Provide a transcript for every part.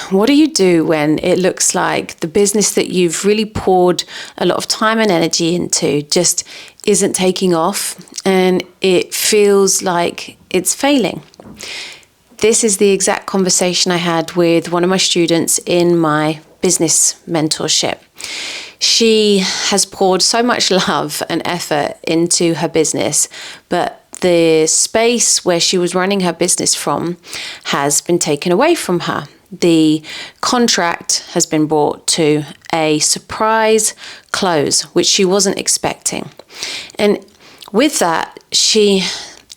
what do you do when it looks like the business that you've really poured a lot of time and energy into just isn't taking off and it feels like it's failing? This is the exact conversation I had with one of my students in my business mentorship. She has poured so much love and effort into her business, but the space where she was running her business from has been taken away from her. The contract has been brought to a surprise close, which she wasn't expecting. And with that, she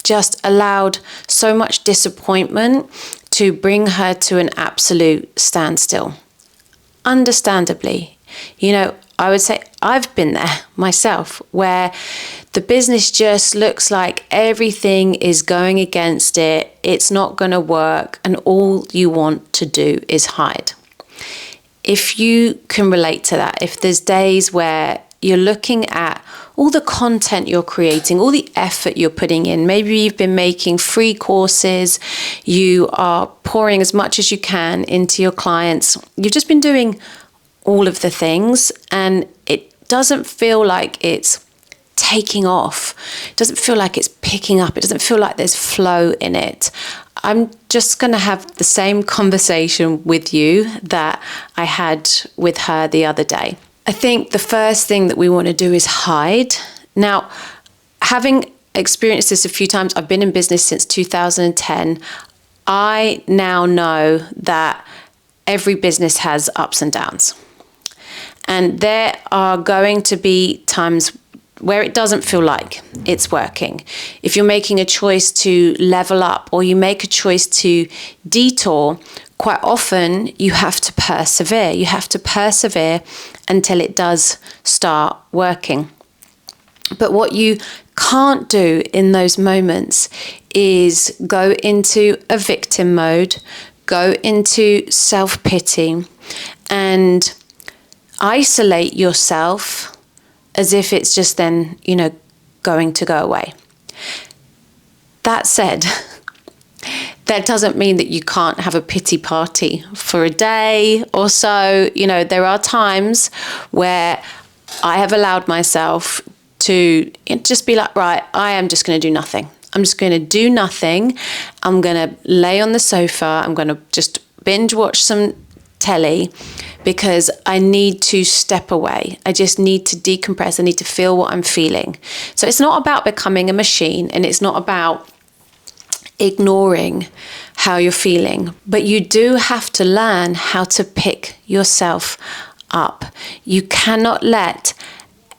just allowed so much disappointment to bring her to an absolute standstill. Understandably, I would say I've been there myself, where the business just looks like everything is going against it. It's not going to work. And all you want to do is hide. If you can relate to that, if there's days where you're looking at all the content you're creating, all the effort you're putting in, maybe you've been making free courses, you are pouring as much as you can into your clients, you've just been doing all of the things and it doesn't feel like it's taking off. It doesn't feel like it's picking up. It doesn't feel like there's flow in it. I'm just going to have the same conversation with you that I had with her the other day. I think the first thing that we want to do is hide. Now, having experienced this a few times, I've been in business since 2010. I now know that every business has ups and downs. And there are going to be times where it doesn't feel like it's working. If you're making a choice to level up or you make a choice to detour, quite often you have to persevere. You have to persevere until it does start working. But what you can't do in those moments is go into a victim mode, go into self-pity and isolate yourself as if it's just then, going to go away. That said, that doesn't mean that you can't have a pity party for a day or so. There are times where I have allowed myself to just be like, right, I am just going to do nothing. I'm just going to do nothing. I'm going to lay on the sofa. I'm going to just binge watch some telly because I need to step away. I just need to decompress. I need to feel what I'm feeling. So it's not about becoming a machine and it's not about ignoring how you're feeling, but you do have to learn how to pick yourself up. You cannot let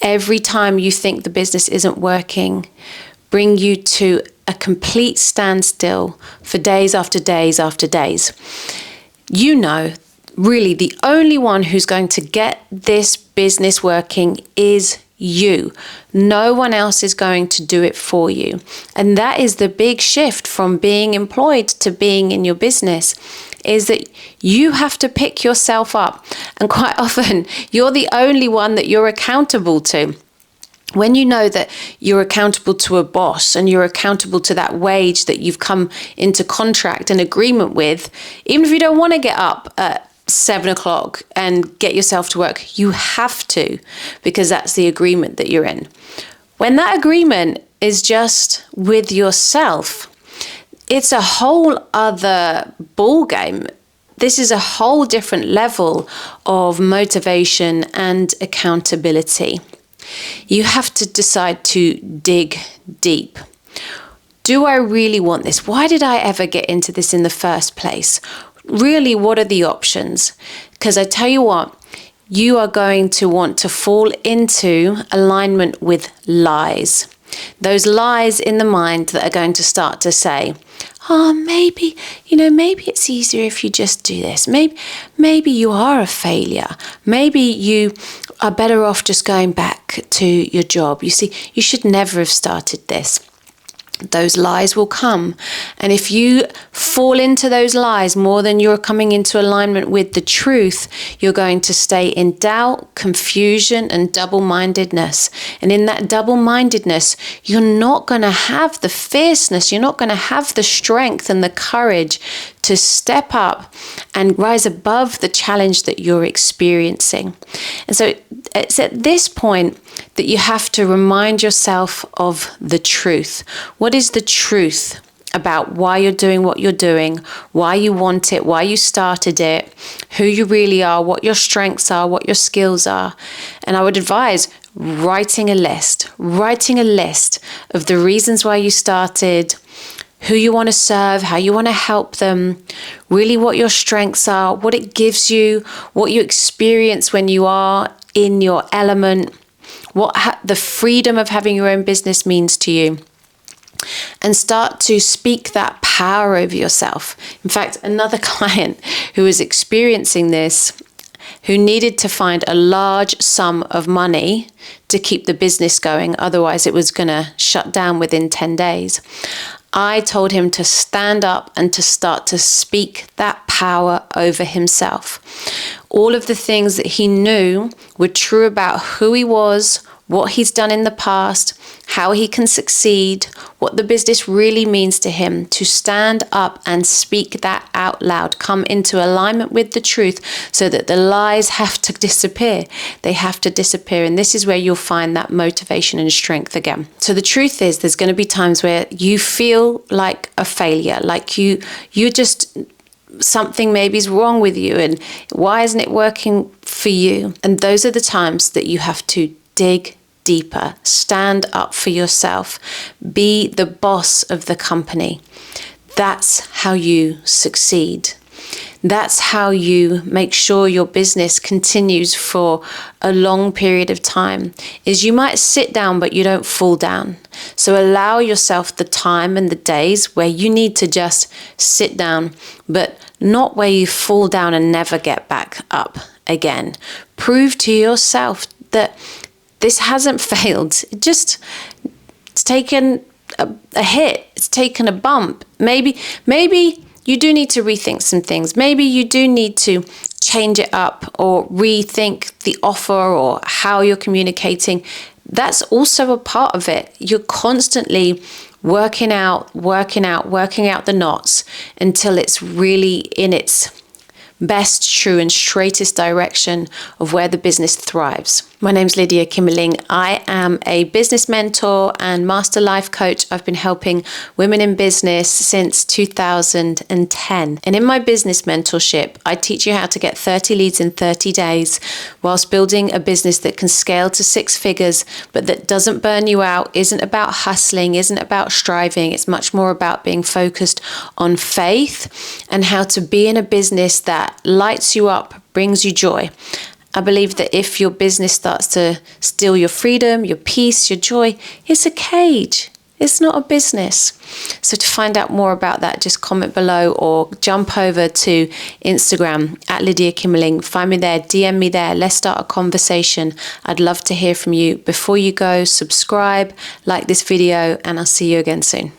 every time you think the business isn't working bring you to a complete standstill for days after days after days. Really the only one who's going to get this business working is you. No one else is going to do it for you. And that is the big shift from being employed to being in your business, is that you have to pick yourself up. And quite often you're the only one that you're accountable to. When you know that you're accountable to a boss and you're accountable to that wage that you've come into contract and agreement with, even if you don't want to get up at 7 o'clock and get yourself to work, you have to, because that's the agreement that you're in. When that agreement is just with yourself, it's a whole other ball game. This is a whole different level of motivation and accountability. You have to decide to dig deep. Do I really want this? Why did I ever get into this in the first place? Really, what are the options? Because I tell you what, you are going to want to fall into alignment with lies. Those lies in the mind that are going to start to say, maybe it's easier if you just do this. Maybe you are a failure. Maybe you are better off just going back to your job. You see, you should never have started this. Those lies will come. And if you fall into those lies more than you're coming into alignment with the truth, you're going to stay in doubt, confusion, and double-mindedness. And in that double-mindedness, you're not going to have the fierceness, you're not going to have the strength and the courage to step up and rise above the challenge that you're experiencing. And so it's at this point that you have to remind yourself of the truth. What is the truth about why you're doing what you're doing, why you want it, why you started it, who you really are, what your strengths are, what your skills are? And I would advise writing a list of the reasons why you started, who you want to serve, how you want to help them, really what your strengths are, what it gives you, what you experience when you are in your element, what the freedom of having your own business means to you. And start to speak that power over yourself. In fact, another client who was experiencing this, who needed to find a large sum of money to keep the business going, otherwise it was going to shut down within 10 days. I told him to stand up and to start to speak that power over himself. All of the things that he knew were true about who he was, what he's done in the past, how he can succeed, what the business really means to him, to stand up and speak that out loud, come into alignment with the truth so that the lies have to disappear. They have to disappear. And this is where you'll find that motivation and strength again. So the truth is, there's going to be times where you feel like a failure, like you just, something maybe is wrong with you and why isn't it working for you? And those are the times that you have to dig deeper, stand up for yourself, be the boss of the company. That's how you succeed. That's how you make sure your business continues for a long period of time. Is you might sit down, but you don't fall down. So allow yourself the time and the days where you need to just sit down, but not where you fall down and never get back up again. Prove to yourself that this hasn't failed. It's taken a hit. It's taken a bump. Maybe you do need to rethink some things. Maybe you do need to change it up or rethink the offer or how you're communicating. That's also a part of it. You're constantly working out the knots until it's really in its best, true and straightest direction of where the business thrives. My name's Lydia Kimmerling. I am a business mentor and master life coach. I've been helping women in business since 2010. And in my business mentorship, I teach you how to get 30 leads in 30 days whilst building a business that can scale to 6 figures, but that doesn't burn you out, isn't about hustling, isn't about striving. It's much more about being focused on faith and how to be in a business that lights you up, brings you joy. I believe that if your business starts to steal your freedom, your peace, your joy, it's a cage. It's not a business. So to find out more about that, just comment below or jump over to Instagram at Lydia Kimmerling. Find me there, DM me there. Let's start a conversation. I'd love to hear from you. Before you go, subscribe, like this video, and I'll see you again soon.